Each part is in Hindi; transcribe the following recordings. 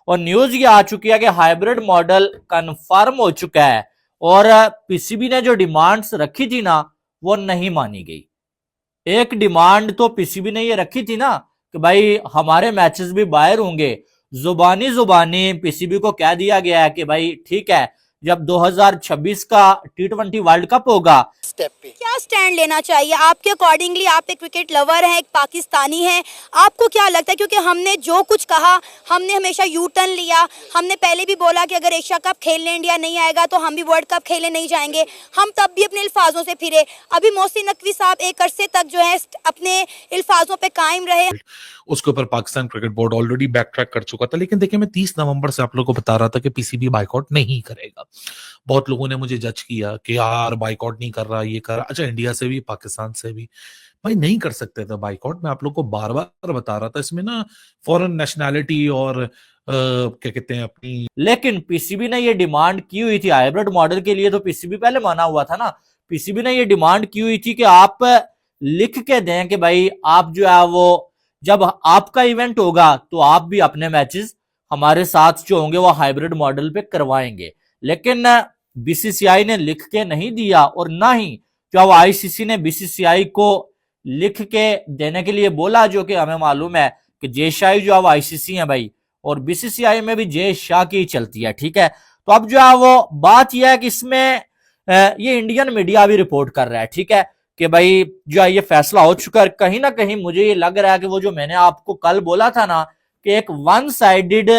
और न्यूज ये आ चुकी है कि हाइब्रिड मॉडल कंफर्म हो चुका है और पीसीबी ने जो डिमांड्स रखी थी ना वो नहीं मानी गई। एक डिमांड तो पीसीबी ने ये रखी थी ना कि भाई हमारे मैचेस भी बाहर होंगे, जुबानी जुबानी पीसीबी को कह दिया गया है कि भाई ठीक है, जब 2026 का T20 वर्ल्ड कप होगा स्टेप पे क्या स्टैंड लेना चाहिए आपके अकॉर्डिंगली? आप एक क्रिकेट लवर हैं, एक पाकिस्तानी हैं, आपको क्या लगता है? क्योंकि हमने जो कुछ कहा, हमने हमेशा यू टर्न लिया। हमने पहले भी बोला कि अगर एशिया कप खेलने इंडिया नहीं आएगा तो हम भी वर्ल्ड कप खेलने नहीं जाएंगे। हम तब भी अपने अल्फाजों से फिरे। अभी मोहसिन नकवी साहब एक अरसे तक जो है अपने अल्फाजों पे कायम रहे। उसके ऊपर Pakistan cricket board already back track कर चुका था। लेकिन देखिए, मैं 30 नवंबर से आप लोगों को बता रहा था कि पीसीबी बाइकआउट नहीं करेगा। बहुत लोगों ने मुझे जज किया कि यार बाइकआउट नहीं कर रहा, ये कर रहा। अच्छा, इंडिया से भी पाकिस्तान से भी भाई नहीं कर सकते थे बाइकआउट। मैं आप लोग को बार बार बता रहा था, इसमें ना फॉरेन नेशनैलिटी और क्या कहते हैं अपनी। लेकिन पीसीबी ने ये डिमांड की हुई थी हाइब्रिड मॉडल के लिए, तो पीसीबी पहले माना हुआ था ना। पीसीबी ने ये डिमांड की हुई थी कि आप लिख के दें कि भाई आप जो है वो जब आपका इवेंट होगा तो आप भी अपने मैचेस हमारे साथ जो होंगे वो हाइब्रिड मॉडल पे करवाएंगे। लेकिन बीसीसीआई ने लिख के नहीं दिया और ना ही जो आईसीसी ने बीसीसीआई को लिख के देने के लिए बोला, जो कि हमें मालूम है कि जेशाई जो अब आईसीसी है भाई, और बीसीसीआई में भी जय शाह की चलती है, ठीक है। तो अब जो है वो बात यह है कि इसमें ये इंडियन मीडिया भी रिपोर्ट कर रहा है, ठीक है, कि भाई जो है ये फैसला हो चुका है। कहीं ना कहीं मुझे ये लग रहा है कि वो जो मैंने आपको कल बोला था ना कि एक वन साइडेड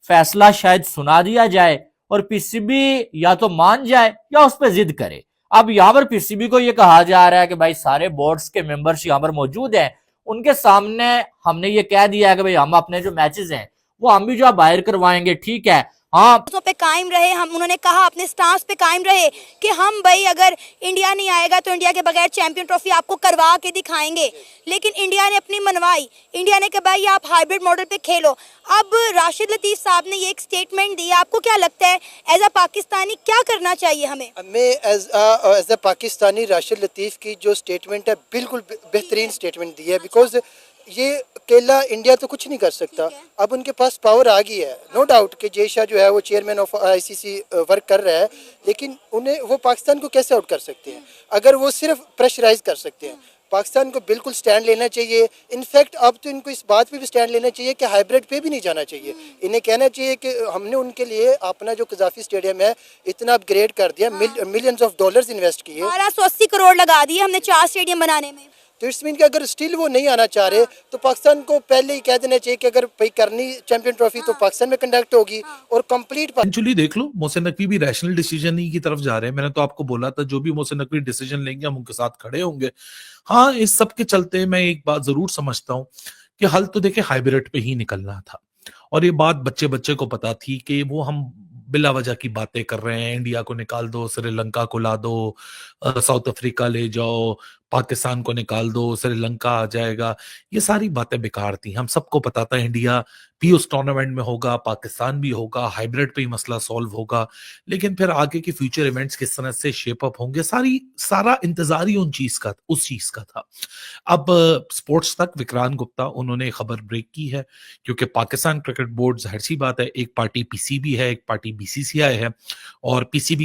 फैसला शायद सुना दिया जाए और पीसीबी या तो मान जाए या उस पर जिद करे। अब यहाँ पर पीसीबी को ये कहा जा रहा है कि भाई सारे बोर्ड्स के मेंबर्स यहाँ पर मौजूद हैं, उनके सामने हमने ये कह दिया है कि भाई हम अपने जो मैचेस हैं वो हम भी जो बाहर करवाएंगे, ठीक है। हाँ, पे कायम रहे। हम उन्होंने कहा अपने स्टांस पे कायम रहे कि हम भाई अगर इंडिया नहीं आएगा तो इंडिया के बगैर चैंपियन ट्रॉफी आपको करवा के दिखाएंगे। लेकिन इंडिया ने अपनी मनवाई। इंडिया ने कहा भाई आप हाइब्रिड मॉडल पे खेलो। अब राशिद लतीफ साहब ने ये एक स्टेटमेंट दी। आपको क्या लगता है एज अ पाकिस्तानी क्या करना चाहिए हमें? एज अ पाकिस्तानी राशिद लतीफ़ की जो स्टेटमेंट है बिल्कुल बेहतरीन स्टेटमेंट दी है। बिकॉज ये अकेला इंडिया तो कुछ नहीं कर सकता। अब उनके पास पावर आ गई है। नो डाउट कि जय शाह जो है वो चेयरमैन ऑफ आईसीसी वर्क कर रहा है, लेकिन उन्हें वो पाकिस्तान को कैसे आउट कर सकते हैं अगर वो सिर्फ प्रेशराइज कर सकते हैं। पाकिस्तान को बिल्कुल स्टैंड लेना चाहिए। इनफैक्ट अब तो इनको इस बात पे भी स्टैंड लेना चाहिए कि हाइब्रिड पे भी नहीं जाना चाहिए। इन्हें कहना चाहिए कि हमने उनके लिए अपना जो कजाफी स्टेडियम है इतना अपग्रेड कर दिया, मिलियंस ऑफ डॉलर्स इन्वेस्ट किए, 1280 करोड़ लगा दिए हमने 4 स्टेडियम बनाने में। तो इट्स मीन कि अगर स्टिल वो नहीं आना चाह रहे तो पाकिस्तान को पहले ही कह देना चाहिए कि अगर भाई करनी चैंपियन ट्रॉफी तो पाकिस्तान में कंडक्ट होगी और कंप्लीट। एक्चुअली देख लो, मोहसिन नकवी भी रैशनल डिसीजन ही की तरफ जा रहे हैं। मैंने तो आपको बोला था जो भी मोहसिन नकवी डिसीजन लेंगे हम उनके साथ खड़े होंगे। हाँ, इस सब के चलते मैं एक बात जरूर समझता हूँ कि हल तो देखे हाइब्रिड पे ही निकलना था। और ये बात बच्चे बच्चे को पता थी कि वो हम बिला वजह की बातें कर रहे हैं। इंडिया को निकाल दो, श्रीलंका को ला दो, साउथ अफ्रीका ले जाओ, पाकिस्तान को निकाल दो, श्रीलंका आ जाएगा। ये सारी बातें बेकार थी। हम सबको पता था इंडिया भी उस टूर्नामेंट में होगा, पाकिस्तान भी होगा, हाइब्रिड पे ही मसला सॉल्व होगा। लेकिन फिर आगे के फ्यूचर इवेंट्स किस तरह से शेप अप होंगे, सारा इंतजार ही उस चीज का था। अब स्पोर्ट्स तक विक्रांत गुप्ता उन्होंने खबर ब्रेक की है, क्योंकि पाकिस्तान क्रिकेट बोर्ड जाहिर सी बात है एक पार्टी पीसीबी है, एक पार्टी बीसीसीआई है, और पीसीबी